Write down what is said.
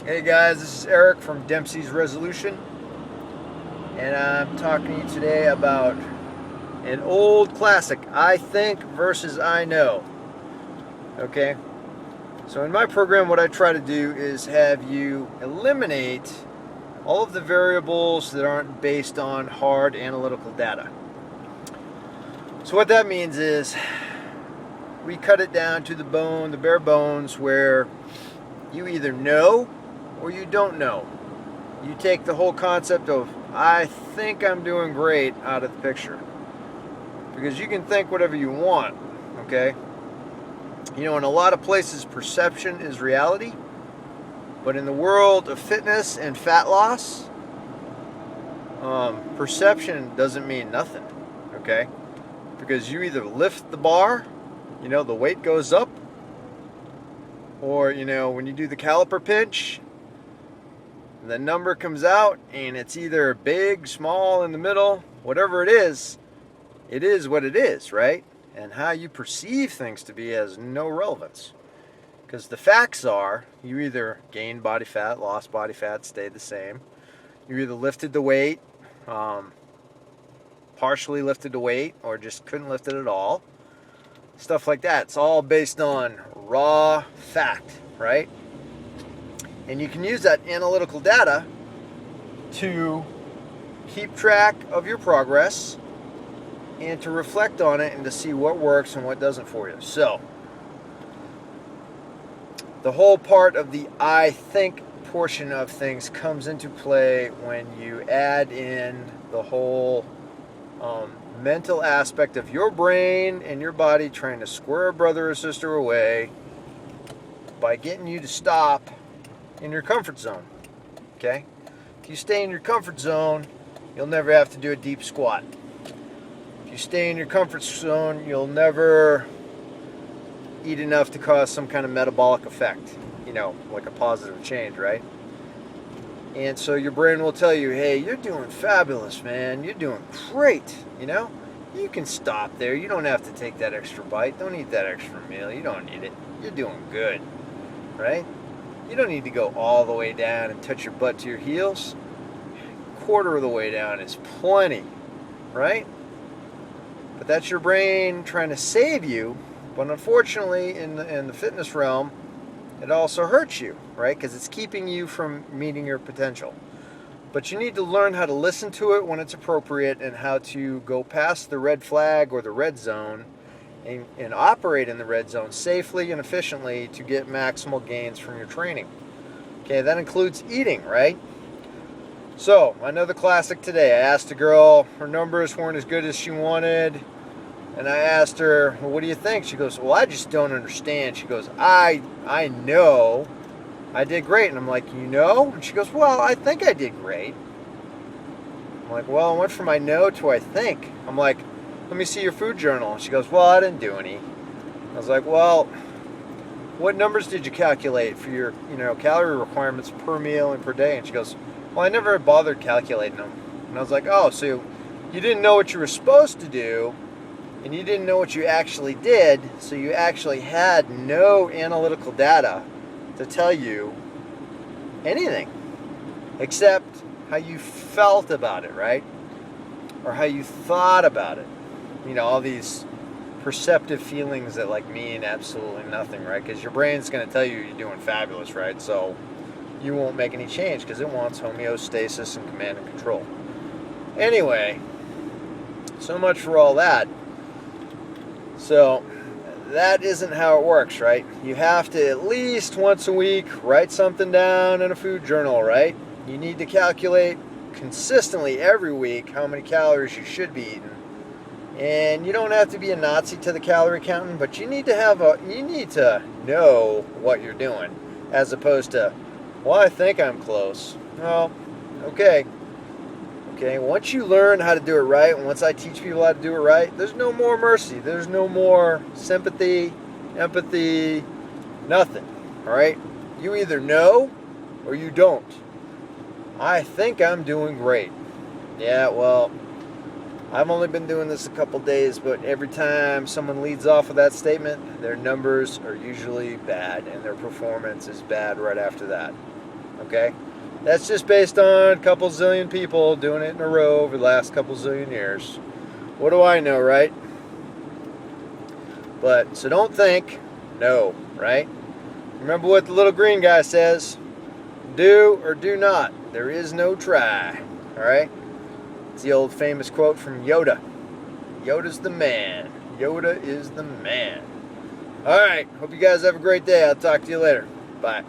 Hey guys, this is Eric from Dempsey's Resolution, and I'm talking to you today about an old classic, I think versus I know. Okay? So, in my program, what I try to do is have you eliminate all of the variables that aren't based on hard analytical data. So, what that means is we cut it down to the bone, the bare bones, where you either know or you don't know. You take the whole concept of I think I'm doing great out of the picture, because you can think whatever you want. Okay, you know, in a lot of places perception is reality, but in the world of fitness and fat loss, perception doesn't mean nothing. Okay, because you either lift the bar, you know, the weight goes up, or you know, when you do the caliper pinch, the number comes out and it's either big, small, in the middle, whatever it is what it is, right? And how you perceive things to be has no relevance. Because the facts are, you either gained body fat, lost body fat, stayed the same. You either lifted the weight, partially lifted the weight, or just couldn't lift it at all. Stuff like that. It's all based on raw fact, right? And you can use that analytical data to keep track of your progress and to reflect on it and to see what works and what doesn't for you. So, the whole part of the I think portion of things comes into play when you add in the whole mental aspect of your brain and your body trying to square a brother or sister away by getting you to stop in your comfort zone. Okay? If you stay in your comfort zone, you'll never have to do a deep squat. If you stay in your comfort zone, you'll never eat enough to cause some kind of metabolic effect, you know, like a positive change, right? And so your brain will tell you, hey, you're doing fabulous, man. You're doing great, you know? You can stop there. You don't have to take that extra bite. Don't eat that extra meal. You don't need it. You're doing good, right? You don't need to go all the way down and touch your butt to your heels. Quarter of the way down is plenty, right? But that's your brain trying to save you. But unfortunately, in the fitness realm, it also hurts you, right? Because it's keeping you from meeting your potential. But you need to learn how to listen to it when it's appropriate and how to go past the red flag or the red zone and operate in the red zone safely and efficiently to get maximal gains from your training. Okay, that includes eating, right? So, I know the classic today. I asked a girl, her numbers weren't as good as she wanted, and I asked her, well, what do you think? She goes, well, I just don't understand. She goes, I know I did great. And I'm like, you know? And she goes, well, I think I did great. I'm like, well, I went from I know to I think. I'm like, let me see your food journal. And she goes, well, I didn't do any. I was like, well, what numbers did you calculate for your, you know, calorie requirements per meal and per day? And she goes, well, I never bothered calculating them. And I was like, oh, so you didn't know what you were supposed to do, and you didn't know what you actually did, so you actually had no analytical data to tell you anything except how you felt about it, right? Or how you thought about it. You know, all these perceptive feelings that like mean absolutely nothing, right? Because your brain's going to tell you you're doing fabulous, right? So you won't make any change because it wants homeostasis and command and control. Anyway, so much for all that. So that isn't how it works, right? You have to at least once a week write something down in a food journal, right? You need to calculate consistently every week how many calories you should be eating. And you don't have to be a Nazi to the calorie counting, but you need to know what you're doing, as opposed to, well, I think I'm close. Well, okay. Okay, once you learn how to do it right, and once I teach people how to do it right, there's no more mercy. There's no more sympathy, empathy, nothing. All right? You either know or you don't. I think I'm doing great. Yeah, well, I've only been doing this a couple days, but every time someone leads off with that statement, their numbers are usually bad and their performance is bad right after that. Okay? That's just based on a couple zillion people doing it in a row over the last couple zillion years. What do I know, right? But, so don't think, no, right? Remember what the little green guy says. Do or do not. There is no try. Alright? It's the old famous quote from Yoda. Yoda's the man. Yoda is the man. Alright, hope you guys have a great day. I'll talk to you later. Bye.